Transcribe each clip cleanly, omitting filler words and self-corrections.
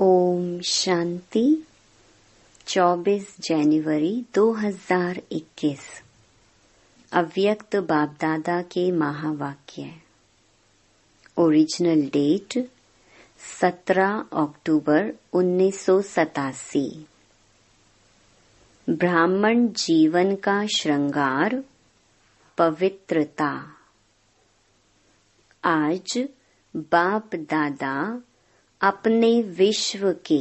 ओम शांति। 24 जनवरी 2021 अव्यक्त बाप दादा के महावाक्य। ओरिजिनल डेट 17 अक्टूबर 1987। ब्राह्मण जीवन का श्रृंगार पवित्रता। आज बाप दादा अपने विश्व के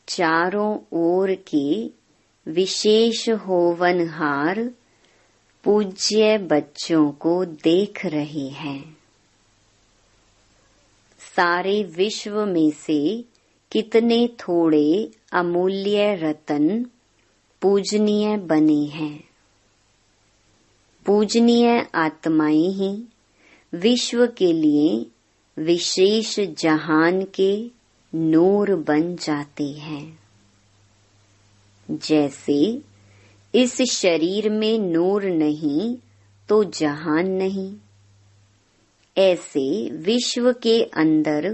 चारों ओर के विशेष होवनहार पूज्य बच्चों को देख रहे हैं। सारे विश्व में से कितने थोड़े अमूल्य रत्न पूजनीय बने हैं। पूजनीय आत्माएं ही विश्व के लिए विशेष जहान के नूर बन जाते हैं। जैसे इस शरीर में नूर नहीं तो जहान नहीं, ऐसे विश्व के अंदर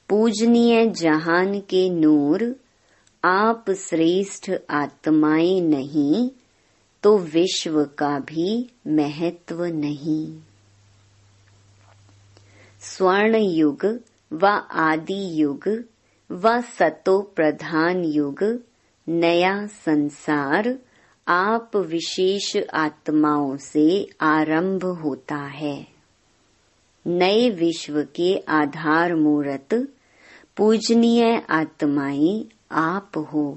पूजनीय जहान के नूर आप श्रेष्ठ आत्माएं नहीं तो विश्व का भी महत्व नहीं। स्वर्ण युग व आदि युग व सतो प्रधान युग नया संसार आप विशेष आत्माओं से आरंभ होता है। नए विश्व के आधार मूर्त पूजनीय आत्माएं आप हो,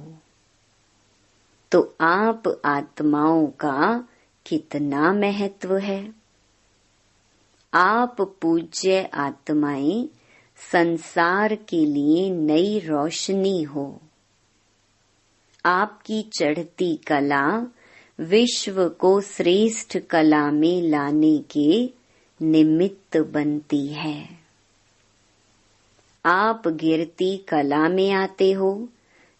तो आप आत्माओं का कितना महत्व है। आप पूज्य आत्माएं संसार के लिए नई रोशनी हो। आपकी चढ़ती कला विश्व को श्रेष्ठ कला में लाने के निमित्त बनती है। आप गिरती कला में आते हो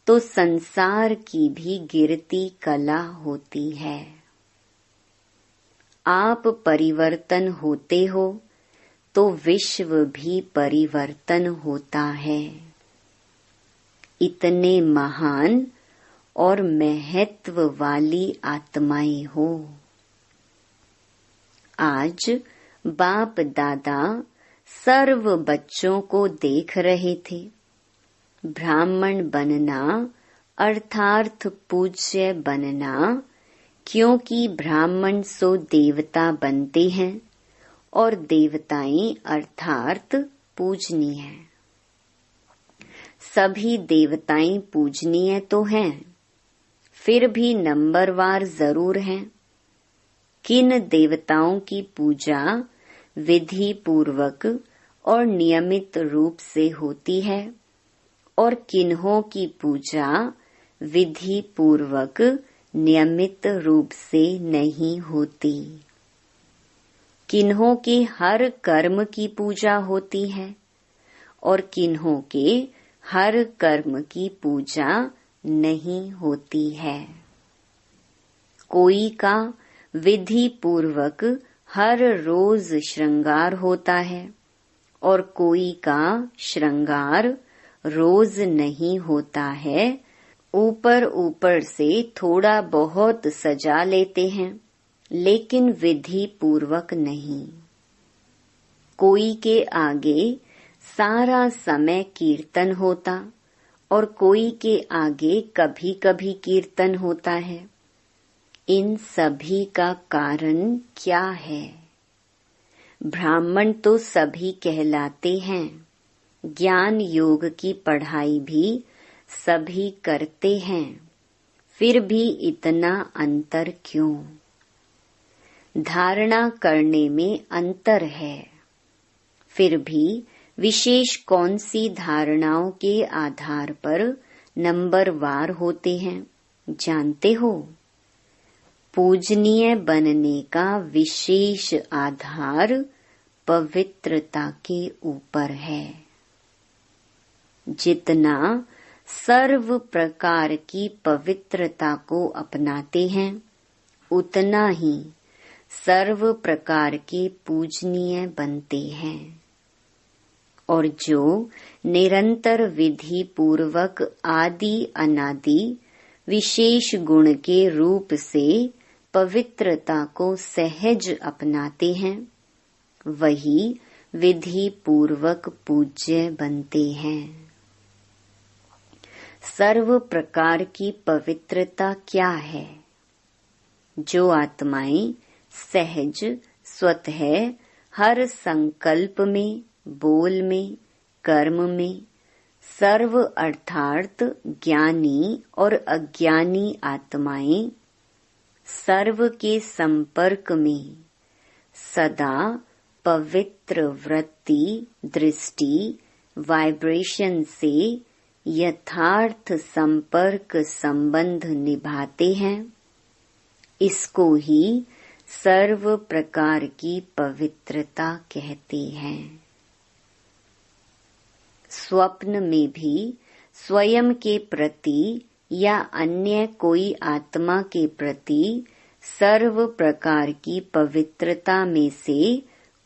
तो संसार की भी गिरती कला होती है। आप परिवर्तन होते हो तो विश्व भी परिवर्तन होता है। इतने महान और महत्व वाली आत्माएं हो। आज बाप दादा सर्व बच्चों को देख रहे थे। ब्राह्मण बनना अर्थात पूज्य बनना, क्योंकि ब्राह्मण सो देवता बनते हैं और देवताएं अर्थात पूजनीय हैं। सभी देवताएं पूजनीय तो हैं, फिर भी नंबरवार जरूर हैं। किन देवताओं की पूजा विधि पूर्वक और नियमित रूप से होती है और किन्हों की पूजा विधि पूर्वक नियमित रूप से नहीं होती। किन्हों के हर कर्म की पूजा होती है और किन्हों के हर कर्म की पूजा नहीं होती है। कोई का विधि पूर्वक हर रोज श्रृंगार होता है और कोई का श्रृंगार रोज नहीं होता है। ऊपर ऊपर से थोड़ा बहुत सजा लेते हैं, लेकिन विधि पूर्वक नहीं। कोई के आगे सारा समय कीर्तन होता और कोई के आगे कभी कभी कीर्तन होता है। इन सभी का कारण क्या है? ब्राह्मण तो सभी कहलाते हैं। ज्ञान योग की पढ़ाई भी सभी करते हैं, फिर भी इतना अंतर क्यों? धारणा करने में अंतर है, फिर भी विशेष कौन सी धारणाओं के आधार पर नंबरवार होते हैं जानते हो? पूजनीय बनने का विशेष आधार पवित्रता के ऊपर है। जितना सर्व प्रकार की पवित्रता को अपनाते हैं, उतना ही सर्व प्रकार के पूजनीय बनते हैं। और जो निरंतर विधि पूर्वक आदि अनादि विशेष गुण के रूप से पवित्रता को सहज अपनाते हैं, वही विधि पूर्वक पूज्य बनते हैं। सर्व प्रकार की पवित्रता क्या है? जो आत्माएं सहज स्वतः हर संकल्प में, बोल में, कर्म में सर्व अर्थात ज्ञानी और अज्ञानी आत्माएं सर्व के संपर्क में सदा पवित्र वृत्ति, दृष्टि, वाइब्रेशन से यथार्थ संपर्क संबंध निभाते हैं, इसको ही सर्व प्रकार की पवित्रता कहते हैं। स्वप्न में भी स्वयं के प्रति या अन्य कोई आत्मा के प्रति सर्व प्रकार की पवित्रता में से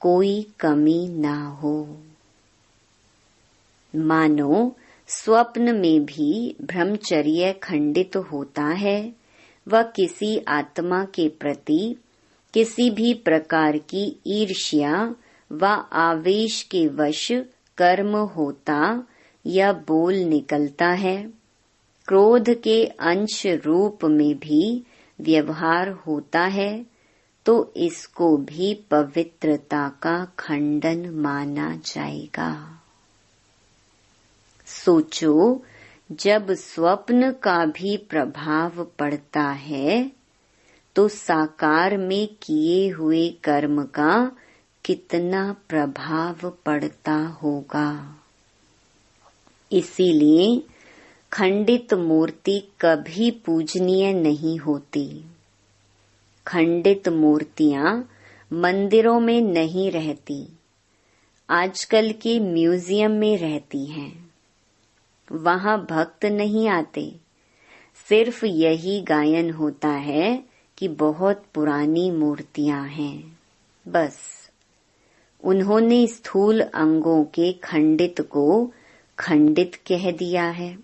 कोई कमी ना हो। मानो स्वप्न में भी ब्रह्मचर्य खंडित होता है, वह किसी आत्मा के प्रति किसी भी प्रकार की ईर्ष्या व आवेश के वश कर्म होता या बोल निकलता है, क्रोध के अंश रूप में भी व्यवहार होता है, तो इसको भी पवित्रता का खंडन माना जाएगा। सोचो, जब स्वप्न का भी प्रभाव पड़ता है तो साकार में किए हुए कर्म का कितना प्रभाव पड़ता होगा। इसीलिए खंडित मूर्ति कभी पूजनीय नहीं होती। खंडित मूर्तियां मंदिरों में नहीं रहती, आजकल के म्यूजियम में रहती हैं। वहां भक्त नहीं आते, सिर्फ यही गायन होता है कि बहुत पुरानी मूर्तियां हैं। बस उन्होंने स्थूल अंगों के खंडित को खंडित कह दिया है,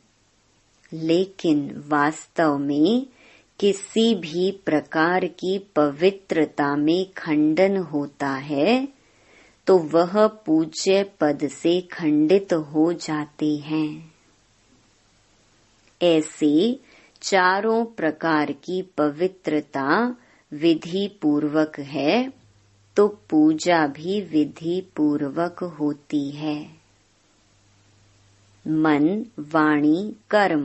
लेकिन वास्तव में किसी भी प्रकार की पवित्रता में खंडन होता है तो वह पूज्य पद से खंडित हो जाते हैं। ऐसे चारों प्रकार की पवित्रता विधि पूर्वक है तो पूजा भी विधि पूर्वक होती है। मन, वाणी, कर्म,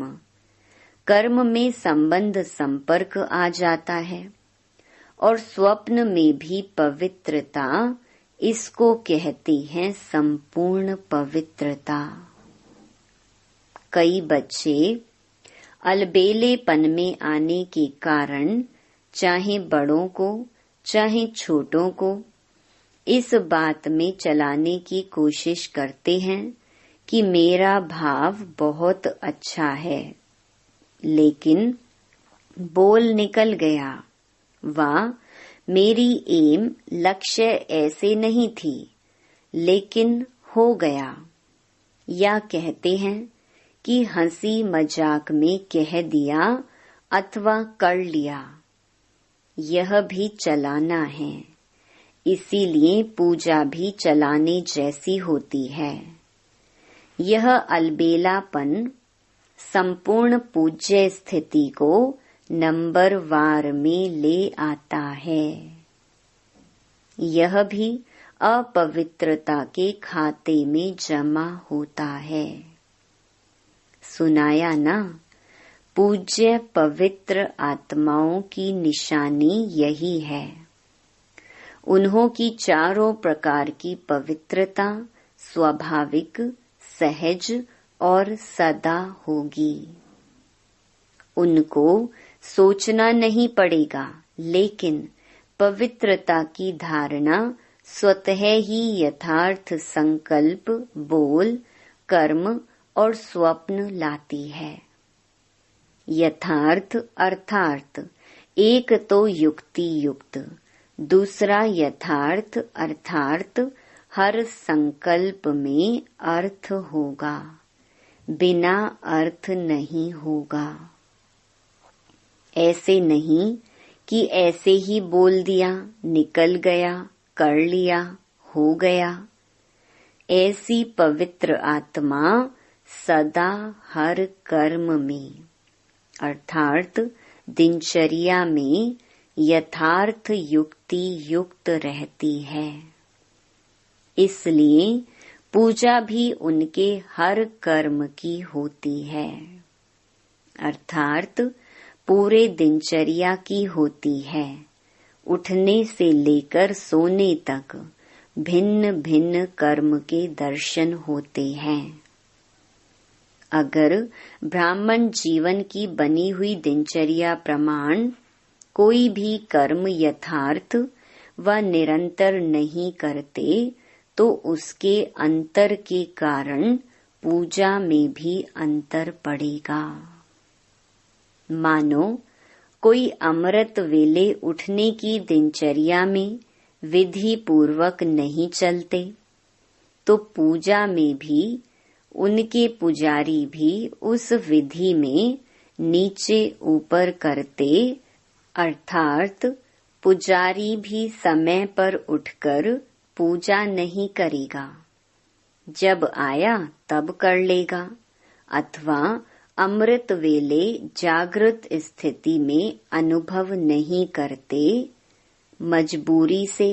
कर्म में संबंध संपर्क आ जाता है और स्वप्न में भी पवित्रता, इसको कहते हैं संपूर्ण पवित्रता। कई बच्चे अलबेलेपन में आने के कारण चाहे बड़ों को चाहे छोटों को इस बात में चलाने की कोशिश करते हैं कि मेरा भाव बहुत अच्छा है, लेकिन बोल निकल गया, वाह मेरी एम लक्ष्य ऐसे नहीं थी लेकिन हो गया। या कहते हैं कि हंसी मजाक में कह दिया अथवा कर लिया, यह भी चलाना है। इसीलिए पूजा भी चलाने जैसी होती है। यह अलबेलापन संपूर्ण पूज्य स्थिति को नंबर वार में ले आता है। यह भी अपवित्रता के खाते में जमा होता है। सुनाया ना, पूज्य पवित्र आत्माओं की निशानी यही है। उन्हों की चारों प्रकार की पवित्रता स्वाभाविक, सहज और सदा होगी। उनको सोचना नहीं पड़ेगा, लेकिन पवित्रता की धारणा स्वतः ही यथार्थ संकल्प, बोल, कर्म और स्वप्न लाती है। यथार्थ अर्थार्थ एक तो युक्ति युक्त, दूसरा यथार्थ अर्थार्थ हर संकल्प में अर्थ होगा, बिना अर्थ नहीं होगा। ऐसे नहीं कि ऐसे ही बोल दिया, निकल गया, कर लिया, हो गया। ऐसी पवित्र आत्मा सदा हर कर्म में अर्थात दिनचर्या में यथार्थ युक्ति युक्त रहती है। इसलिए पूजा भी उनके हर कर्म की होती है, अर्थात पूरे दिनचर्या की होती है। उठने से लेकर सोने तक भिन्न भिन्न कर्म के दर्शन होते हैं। अगर ब्राह्मण जीवन की बनी हुई दिनचर्या प्रमाण कोई भी कर्म यथार्थ व निरंतर नहीं करते तो उसके अंतर के कारण पूजा में भी अंतर पड़ेगा। मानो कोई अमृत वेले उठने की दिनचर्या में विधि पूर्वक नहीं चलते तो पूजा में भी उनके पुजारी भी उस विधि में नीचे ऊपर करते, अर्थात पुजारी भी समय पर उठकर पूजा नहीं करेगा, जब आया तब कर लेगा, अथवा अमृत वेले जागृत स्थिति में अनुभव नहीं करते, मजबूरी से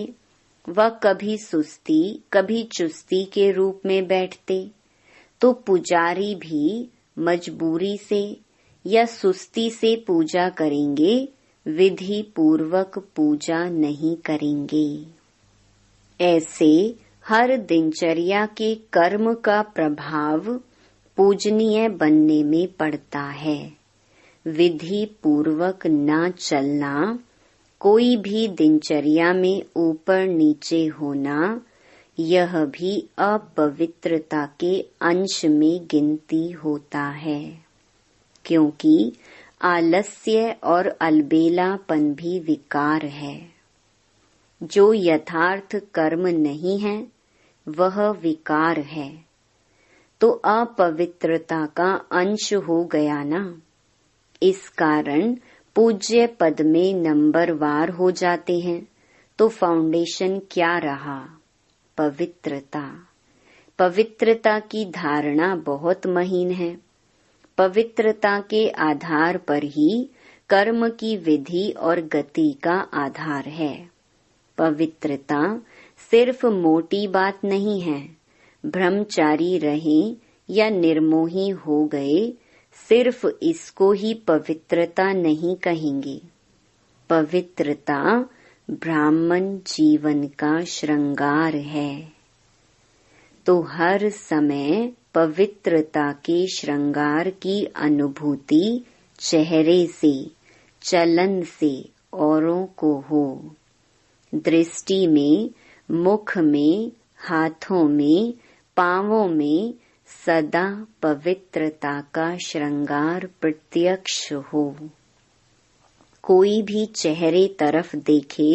व कभी सुस्ती कभी चुस्ती के रूप में बैठते, तो पुजारी भी मजबूरी से या सुस्ती से पूजा करेंगे, विधि पूर्वक पूजा नहीं करेंगे। ऐसे हर दिनचर्या के कर्म का प्रभाव पूजनीय बनने में पड़ता है। विधि पूर्वक न चलना, कोई भी दिनचर्या में ऊपर नीचे होना, यह भी अपवित्रता के अंश में गिनती होता है, क्योंकि आलस्य और अलबेलापन भी विकार है। जो यथार्थ कर्म नहीं है वह विकार है, तो अपवित्रता का अंश हो गया ना। इस कारण पूज्य पद में नंबरवार हो जाते हैं, तो फाउंडेशन क्या रहा? पवित्रता। पवित्रता की धारणा बहुत महीन है। पवित्रता के आधार पर ही कर्म की विधि और गति का आधार है। पवित्रता सिर्फ मोटी बात नहीं है। ब्रह्मचारी रहें या निर्मोही हो गए, सिर्फ इसको ही पवित्रता नहीं कहेंगे। पवित्रता ब्राह्मण जीवन का श्रृंगार है। तो हर समय पवित्रता के श्रृंगार की अनुभूति चेहरे से, चलन से औरों को हो। दृष्टि में, मुख में, हाथों में, पांवों में सदा पवित्रता का श्रृंगार प्रत्यक्ष हो। कोई भी चेहरे तरफ देखे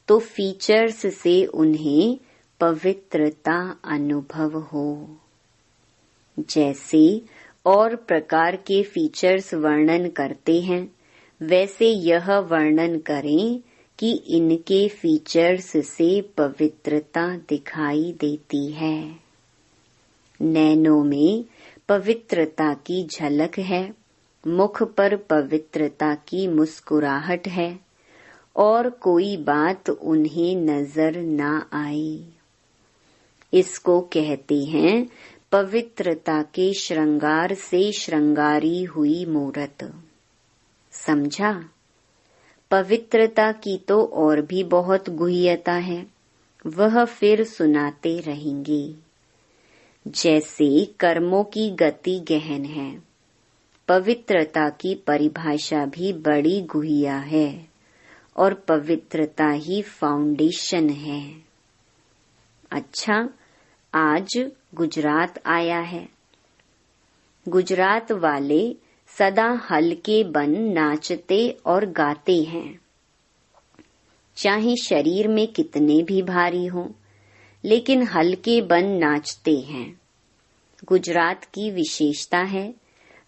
तो फीचर्स से उन्हें पवित्रता अनुभव हो। जैसे और प्रकार के फीचर्स वर्णन करते हैं, वैसे यह वर्णन करें कि इनके फीचर्स से पवित्रता दिखाई देती है। नैनों में पवित्रता की झलक है, मुख पर पवित्रता की मुस्कुराहट है, और कोई बात उन्हें नजर न आए। इसको कहते हैं पवित्रता के श्रृंगार से श्रृंगारी हुई मूरत। समझा? पवित्रता की तो और भी बहुत गुह्यता है, वह फिर सुनाते रहेंगे। जैसे कर्मों की गति गहन है, पवित्रता की परिभाषा भी बड़ी गुह्या है, और पवित्रता ही फाउंडेशन है। अच्छा, आज गुजरात आया है। गुजरात वाले सदा हल्के बन नाचते और गाते हैं, चाहे शरीर में कितने भी भारी हों, लेकिन हल्के बन नाचते हैं। गुजरात की विशेषता है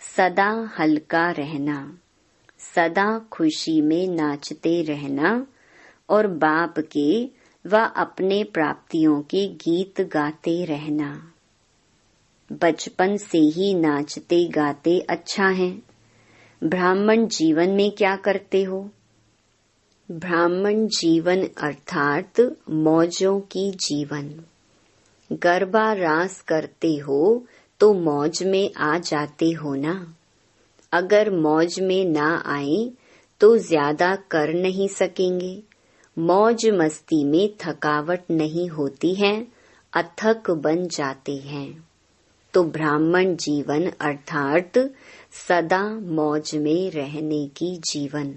सदा हल्का रहना, सदा खुशी में नाचते रहना और बाप के व अपने प्राप्तियों के गीत गाते रहना। बचपन से ही नाचते गाते अच्छा है। ब्राह्मण जीवन में क्या करते हो? ब्राह्मण जीवन अर्थात मौजों की जीवन। गरबा रास करते हो तो मौज में आ जाते हो ना। अगर मौज में ना आए तो ज्यादा कर नहीं सकेंगे। मौज मस्ती में थकावट नहीं होती है, अथक बन जाते हैं। तो ब्राह्मण जीवन अर्थात सदा मौज में रहने की जीवन,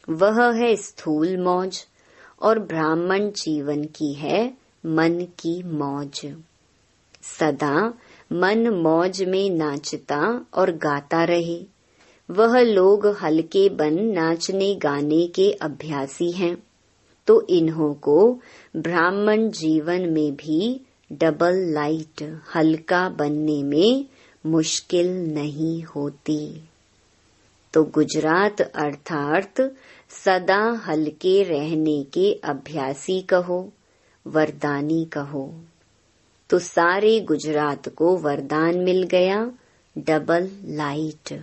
वह है स्थूल मौज, और ब्राह्मण जीवन की है मन की मौज। सदा मन मौज में नाचता और गाता रहे। वह लोग हल्के बन नाचने गाने के अभ्यासी हैं, तो इन्हों को ब्राह्मण जीवन में भी डबल लाइट हल्का बनने में मुश्किल नहीं होती। तो गुजरात अर्थात सदा हल्के रहने के अभ्यासी कहो, वरदानी कहो। तो सारे गुजरात को वरदान मिल गया, डबल लाइट।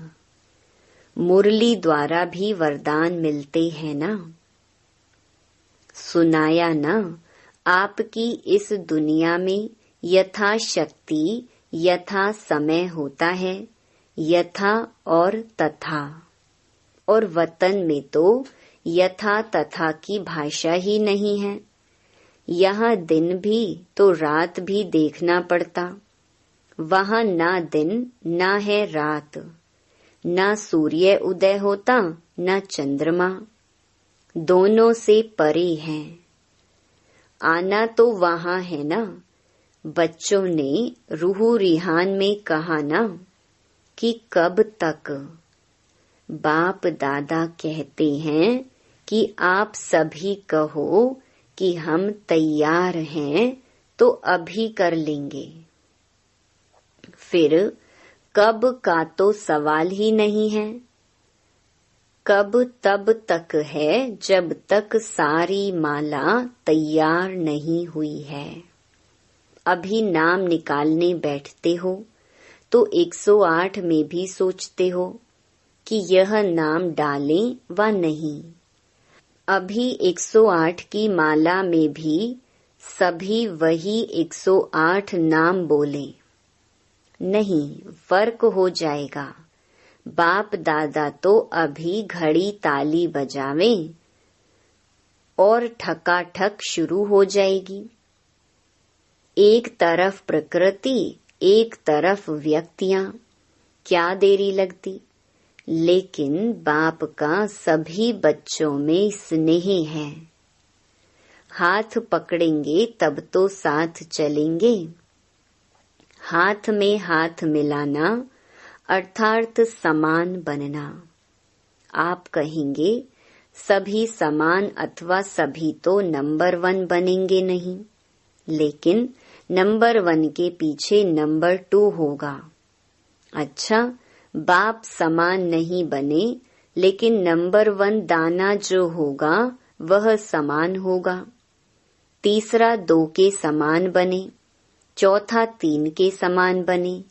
मुरली द्वारा भी वरदान मिलते हैं ना। सुनाया ना, आपकी इस दुनिया में यथा शक्ति यथा समय होता है, यथा और तथा। और वतन में तो यथा तथा की भाषा ही नहीं है। यहाँ दिन भी तो रात भी देखना पड़ता। वहाँ ना दिन ना है रात, ना सूर्य उदय होता ना चंद्रमा, दोनों से परे हैं। आना तो वहाँ है ना। बच्चों ने रूह रिहान में कहा ना कि कब तक। बाप दादा कहते हैं कि आप सभी कहो कि हम तैयार हैं तो अभी कर लेंगे। फिर कब का तो सवाल ही नहीं है। कब तब तक है जब तक सारी माला तैयार नहीं हुई है। अभी नाम निकालने बैठते हो तो 108 में भी सोचते हो कि यह नाम डालें व नहीं। अभी 108 की माला में भी सभी वही 108 नाम बोले नहीं, फर्क हो जाएगा। बाप दादा तो अभी घड़ी ताली बजावें और ठकाठक शुरू हो जाएगी। एक तरफ प्रकृति, एक तरफ व्यक्तियां, क्या देरी लगती। लेकिन बाप का सभी बच्चों में स्नेह है। हाथ पकड़ेंगे तब तो साथ चलेंगे। हाथ में हाथ मिलाना अर्थात समान बनना। आप कहेंगे सभी समान अथवा सभी तो नंबर 1 बनेंगे नहीं, लेकिन नंबर 1 के पीछे नंबर 2 होगा। अच्छा, बाप समान नहीं बने, लेकिन नंबर 1 दाना जो होगा वह समान होगा। तीसरा 2 के समान बने, चौथा 3 के समान बने।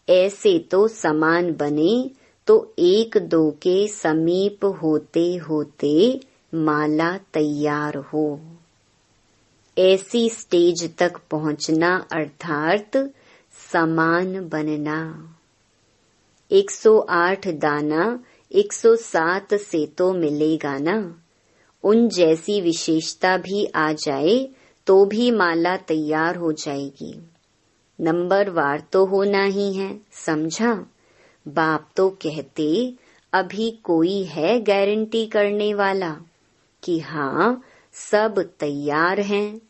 ऐसे तो समान बने तो 1-2 के समीप होते होते माला तैयार हो। ऐसी स्टेज तक पहुंचना अर्थात समान बनना। 108 दाना 107 से तो मिलेगा ना। उन जैसी विशेषता भी आ जाए तो भी माला तैयार हो जाएगी। नंबरवार तो होना ही है, समझा। बाप तो कहते अभी कोई है गारंटी करने वाला कि हाँ सब तैयार हैं।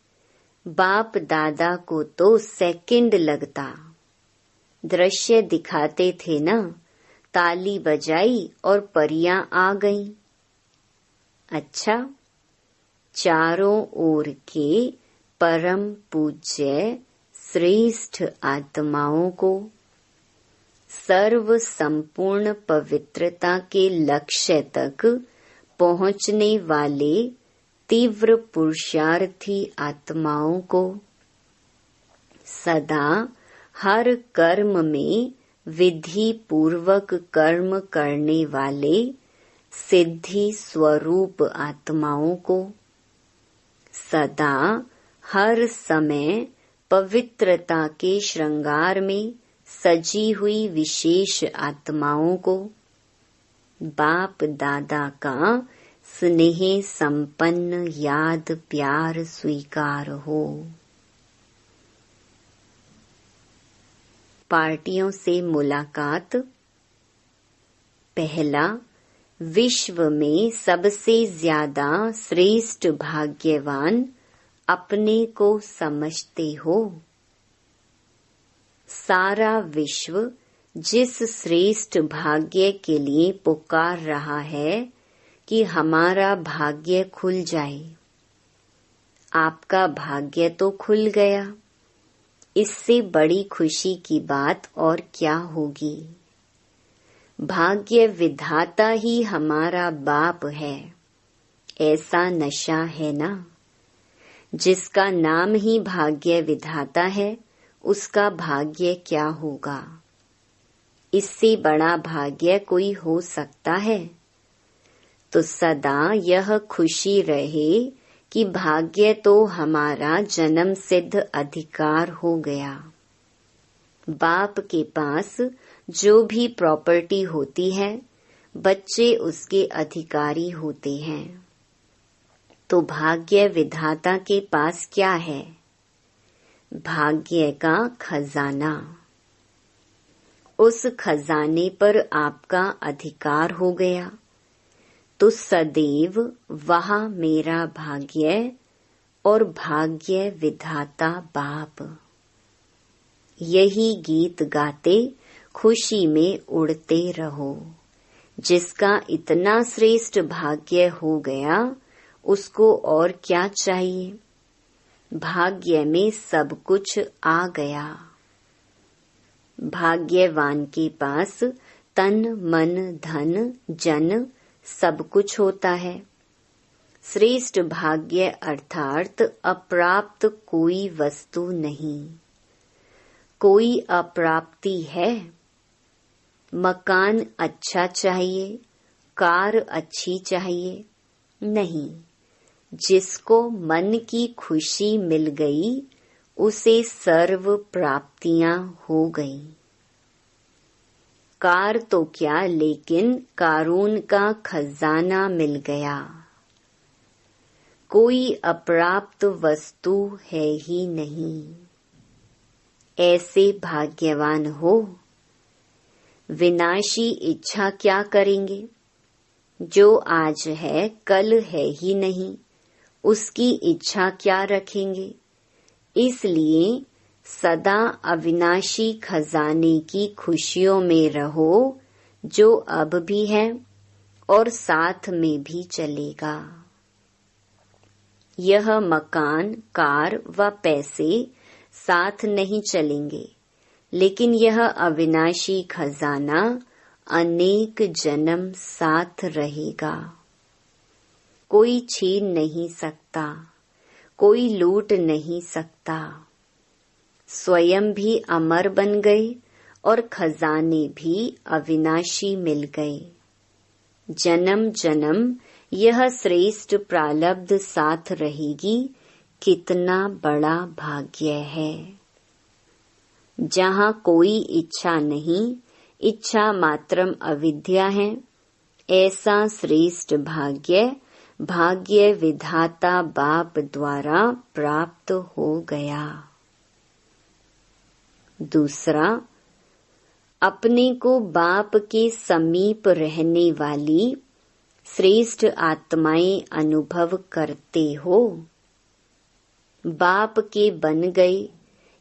बाप दादा को तो सेकंड लगता। दृश्य दिखाते थे ना, ताली बजाई और परियां आ गईं। अच्छा, चारों ओर के परम पूज्य श्रेष्ठ आत्माओं को सर्व संपूर्ण पवित्रता के लक्ष्य तक पहुंचने वाले तीव्र पुरुषार्थी आत्माओं को सदा हर कर्म में विधि पूर्वक कर्म करने वाले सिद्धि स्वरूप आत्माओं को सदा हर समय पवित्रता के श्रृंगार में सजी हुई विशेष आत्माओं को बाप दादा का स्नेह संपन्न याद प्यार स्वीकार हो। पार्टियों से मुलाकात। पहला, विश्व में सबसे ज्यादा श्रेष्ठ भाग्यवान अपने को समझते हो। सारा विश्व जिस श्रेष्ठ भाग्य के लिए पुकार रहा है कि हमारा भाग्य खुल जाए, आपका भाग्य तो खुल गया। इससे बड़ी खुशी की बात और क्या होगी। भाग्य विधाता ही हमारा बाप है, ऐसा नशा है ना। जिसका नाम ही भाग्य विधाता है, उसका भाग्य क्या होगा। इससे बड़ा भाग्य कोई हो सकता है। तो सदा यह खुशी रहे कि भाग्य तो हमारा जन्म सिद्ध अधिकार हो गया। बाप के पास जो भी प्रॉपर्टी होती है, बच्चे उसके अधिकारी होते हैं। तो भाग्य विधाता के पास क्या है? भाग्य का खजाना। उस खजाने पर आपका अधिकार हो गया, तो सदैव वहाँ मेरा भाग्य और भाग्य विधाता बाप। यही गीत गाते खुशी में उड़ते रहो। जिसका इतना श्रेष्ठ भाग्य हो गया, उसको और क्या चाहिए। भाग्य में सब कुछ आ गया। भाग्यवान के पास तन मन धन जन सब कुछ होता है। श्रेष्ठ भाग्य अर्थात अप्राप्त कोई वस्तु नहीं। कोई अप्राप्ति है? मकान अच्छा चाहिए, कार अच्छी चाहिए? नहीं। जिसको मन की खुशी मिल गई, उसे सर्व प्राप्तियां हो गई। कार तो क्या, लेकिन कारून का खजाना मिल गया। कोई अप्राप्त वस्तु है ही नहीं। ऐसे भाग्यवान हो। विनाशी इच्छा क्या करेंगे? जो आज है कल है ही नहीं, उसकी इच्छा क्या रखेंगे। इसलिए सदा अविनाशी खजाने की खुशियों में रहो, जो अब भी है और साथ में भी चलेगा। यह मकान, कार व पैसे साथ नहीं चलेंगे, लेकिन यह अविनाशी खजाना अनेक जन्म साथ रहेगा। कोई छीन नहीं सकता, कोई लूट नहीं सकता। स्वयं भी अमर बन गए और खजाने भी अविनाशी मिल गए। जन्म जन्म यह श्रेष्ठ प्रारब्ध साथ रहेगी। कितना बड़ा भाग्य है। जहाँ कोई इच्छा नहीं, इच्छा मात्रम अविद्या है, ऐसा श्रेष्ठ भाग्य भाग्य विधाता बाप द्वारा प्राप्त हो गया। दूसरा, अपने को बाप के समीप रहने वाली श्रेष्ठ आत्माएं अनुभव करते हो। बाप के बन गए,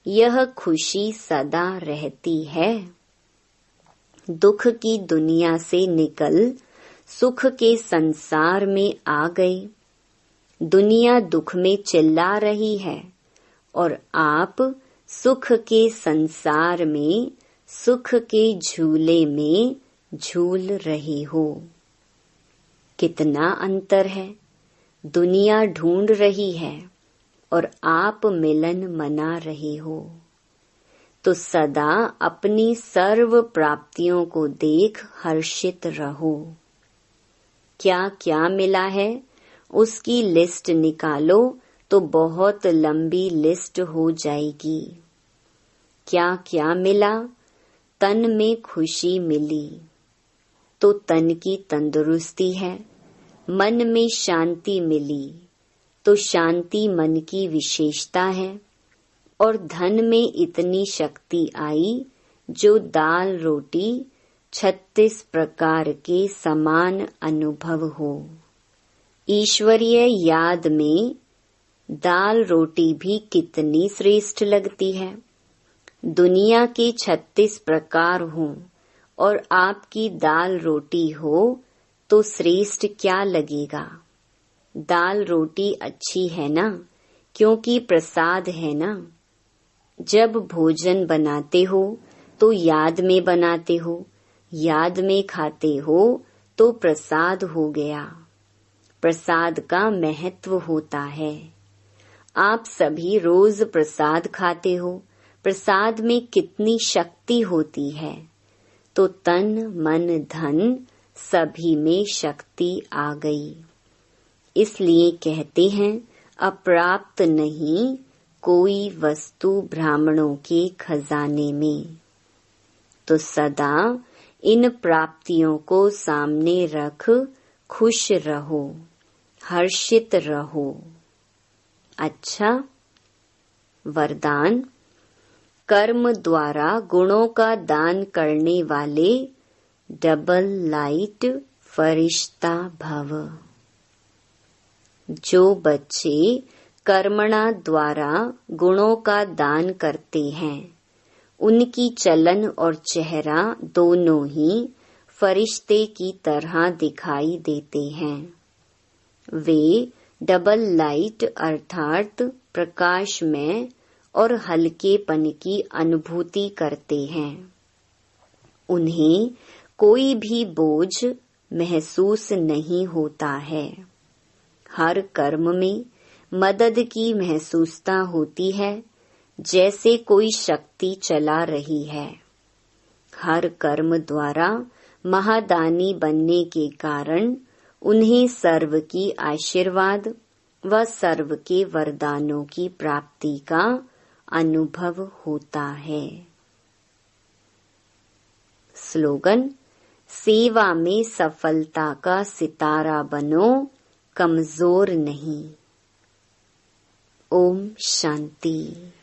यह खुशी सदा रहती है। दुख की दुनिया से निकल सुख के संसार में आ गए। दुनिया दुख में चिल्ला रही है, और आप सुख के संसार में सुख के झूले में झूल रहे हो। कितना अंतर है। दुनिया ढूंढ रही है और आप मिलन मना रहे हो। तो सदा अपनी सर्व प्राप्तियों को देख हर्षित रहो। क्या क्या मिला है उसकी लिस्ट निकालो तो बहुत लंबी लिस्ट हो जाएगी। क्या क्या मिला? तन में खुशी मिली तो तन की तंदुरुस्ती है। मन में शांति मिली तो शांति मन की विशेषता है। और धन में इतनी शक्ति आई जो दाल रोटी 36 प्रकार के समान अनुभव हो। ईश्वरीय याद में दाल रोटी भी कितनी श्रेष्ठ लगती है। दुनिया के 36 प्रकार हों और आपकी दाल रोटी हो तो श्रेष्ठ क्या लगेगा। दाल रोटी अच्छी है ना, क्योंकि प्रसाद है ना। जब भोजन बनाते हो तो याद में बनाते हो, याद में खाते हो तो प्रसाद हो गया। प्रसाद का महत्व होता है। आप सभी रोज प्रसाद खाते हो। प्रसाद में कितनी शक्ति होती है। तो तन मन धन सभी में शक्ति आ गई। इसलिए कहते हैं अप्राप्त नहीं कोई वस्तु ब्राह्मणों के खजाने में। तो सदा इन प्राप्तियों को सामने रख खुश रहो, हर्षित रहो। अच्छा, वरदान। कर्म द्वारा गुणों का दान करने वाले डबल लाइट फरिश्ता भव। जो बच्चे कर्मणा द्वारा गुणों का दान करते हैं उनकी चलन और चेहरा दोनों ही फरिश्ते की तरह दिखाई देते हैं। वे डबल लाइट अर्थात प्रकाश में और हल्केपन की अनुभूति करते हैं। उन्हें कोई भी बोझ महसूस नहीं होता है। हर कर्म में मदद की महसूसता होती है, जैसे कोई शक्ति चला रही है। हर कर्म द्वारा महादानी बनने के कारण उन्हें सर्व की आशीर्वाद व सर्व के वरदानों की प्राप्ति का अनुभव होता है। स्लोगन। सेवा में सफलता का सितारा बनो, कमजोर नहीं। ओम शांति।